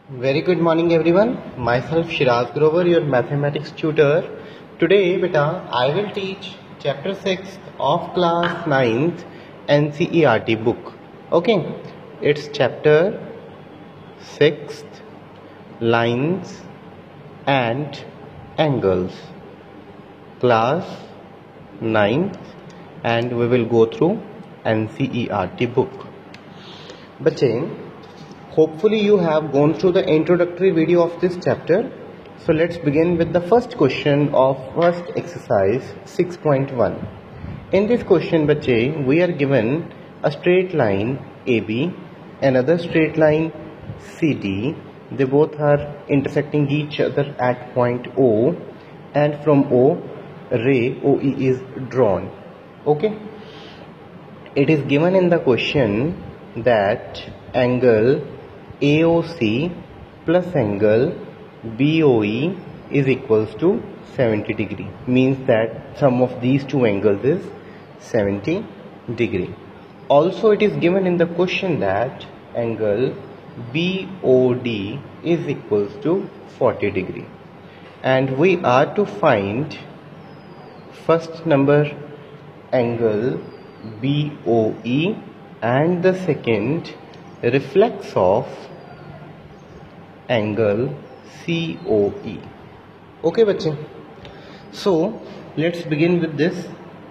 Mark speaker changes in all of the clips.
Speaker 1: Very good morning everyone. Myself Shiraz Grover, your mathematics tutor. Today beta I will teach chapter 6 of class 9th NCERT book. Okay, it's chapter 6th lines and angles. Class 9th and we will go through NCERT book. बच्चे hopefully you have gone through the introductory video of this chapter. So let's begin with the first question of first exercise 6.1. In this question बच्चे we are given a straight line AB, another straight line CD. They both are intersecting each other at point O, and from O ray OE is drawn. Okay, it is given in the question that angle AOC plus angle BOE is equals to 70 degree, means that sum of these two angles is 70 degree. Also it is given in the question that angle BOD is equals to 40 degree, and we are to find first number angle BOE and the second reflex of angle COE. Okay बच्चे, so let's begin with this.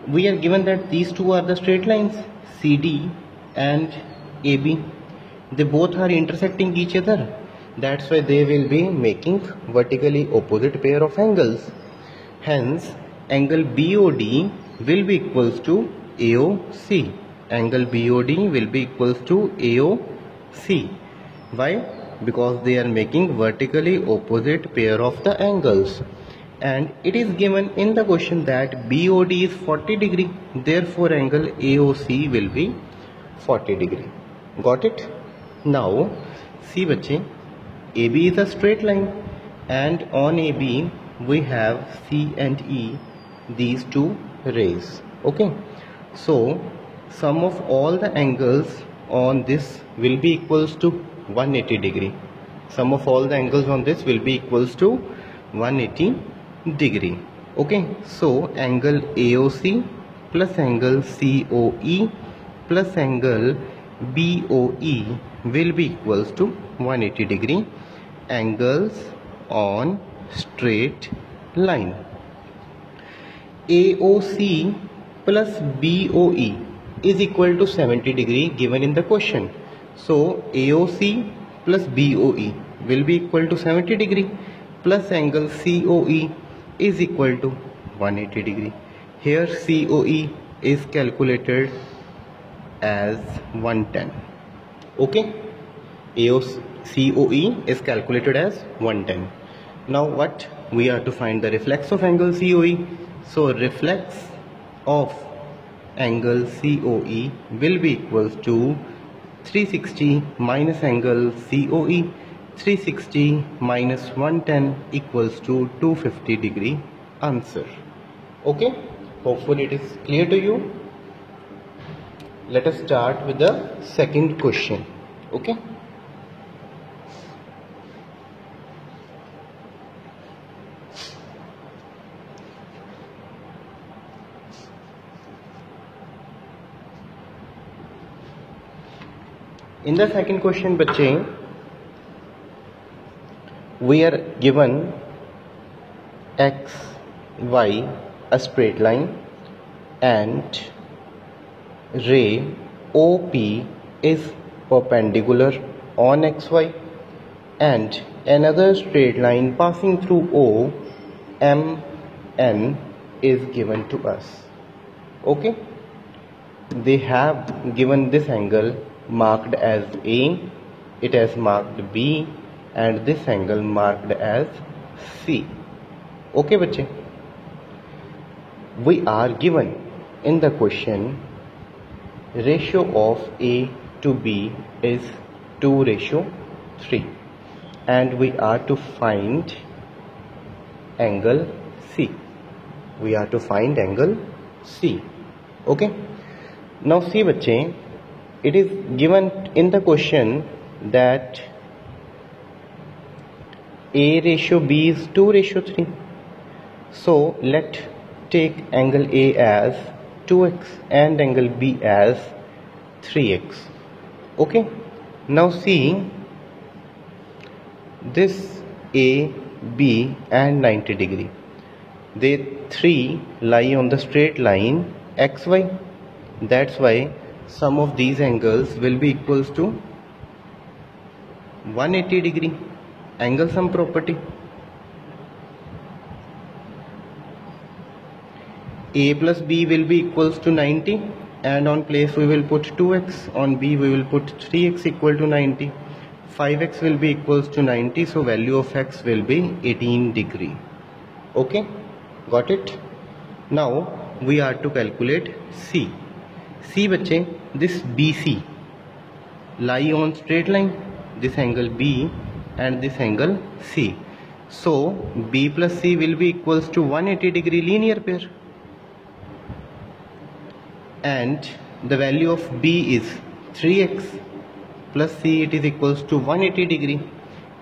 Speaker 1: We are given that these two are the straight lines CD and AB. They both are intersecting each other, that's why they will be making vertically opposite pair of angles. Hence angle BOD will be equals to AOC. Angle BOD will be equals to AOC. Why? Because they are making vertically opposite pair of the angles, and it is given in the question that BOD is 40 degree, therefore angle AOC will be 40 degree. Got it? Now see बच्चे, AB is a straight line and on AB we have C and E, these two rays. Okay, so sum of all the angles on this will be equals to 180 degree. Sum of all the angles on this will be equals to 180 degree. Okay, so angle AOC plus angle COE plus angle BOE will be equals to 180 degree angles on straight line. AOC plus BOE is equal to 70 degree given in the question. So AOC plus BOE will be equal to 70 degree plus angle COE is equal to 180 degree. Here COE is calculated as 110. Okay, COE is calculated as 110. Now what? We are to find the reflex of angle COE. So reflex of angle COE will be equals to 360 minus angle COE. 360 minus 110 equals to 250 degree. Answer. Okay, hopefully it is clear to you. Let us start with the second question. Okay, in the second question बच्चे we are given x y a straight line and ray OP is perpendicular on xy, and another straight line passing through O MN is given to us. Okay, they have given this angle marked as A, it has marked B, and this angle marked as C. Okay बच्चे, we are given in the question ratio of A to B is 2:3, and we are to find angle C. We are to find angle C. Okay, now see बच्चे, it is given in the question that A ratio B is 2:3. So let take angle A as 2x and angle B as 3x. Okay. Now see this A, B and 90 degree. They three lie on the straight line XY. That's why sum of these angles will be equals to 180 degree. Angle sum property. A plus B will be equals to 90, and on place we will put 2x, on B we will put 3x equal to 90. 5x will be equals to 90, so value of x will be 18 degree. Okay, got it? Now we are to calculate C. See बच्चे, this BC lie on straight line, this angle B and this angle C. So B plus C will be equals to 180 degree linear pair, and the value of B is 3x plus C, it is equals to 180 degree.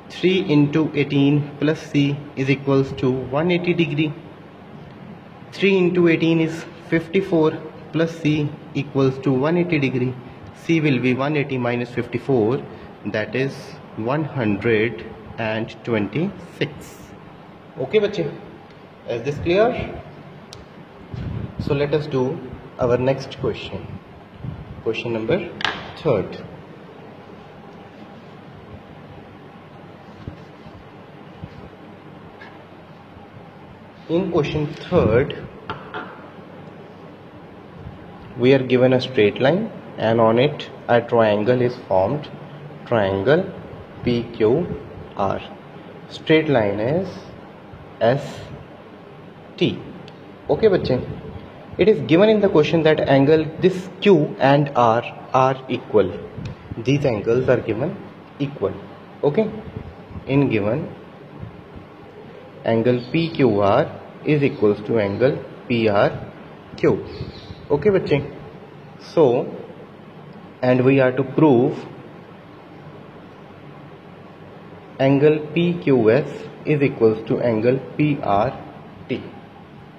Speaker 1: 3 into 18 plus C is equals to 180 degree. 3 into 18 is 54 plus C equals to 180 degree. C will be 180 minus 54, that is 126. Okay bache, is this clear? So let us do our next question. Question number 3. In question 3, we are given a straight line and on it a triangle is formed, triangle PQR. Straight line is ST. Okay bache, it is given in the question that angle this Q and R are equal. These angles are given equal. Okay, in given angle PQR is equals to angle PRQ. Okay bache, so and we are to prove angle PQS is equals to angle PRT.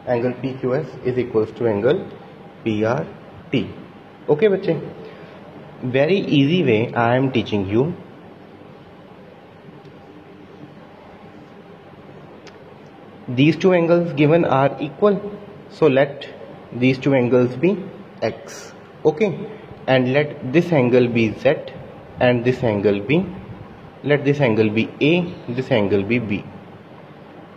Speaker 1: Angle PQS is equals to angle PRT. Okay bache, very easy way I am teaching you. These two angles given are equal, so let these two angles be X. Okay, and let this angle be Z and this angle be, let this angle be A, this angle be B.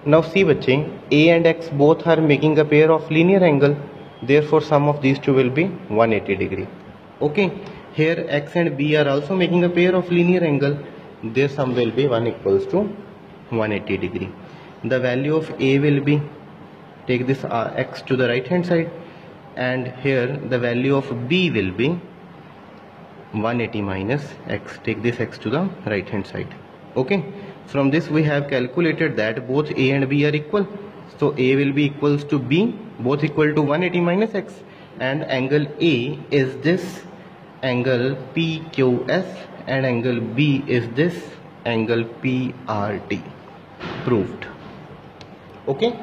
Speaker 1: Now see bache, A and X both are making a pair of linear angle, therefore sum of these two will be 180 degree. Okay, here X and B are also making a pair of linear angle, their sum will be 1 equals to 180 degree. The value of A will be, take this X to the right hand side, and here the value of B will be 180 minus X, take this X to the right hand side. Okay, from this we have calculated that both A and B are equal, so A will be equals to B, both equal to 180 minus X, and angle A is this angle PQS and angle B is this angle PRT. Proved. Okay.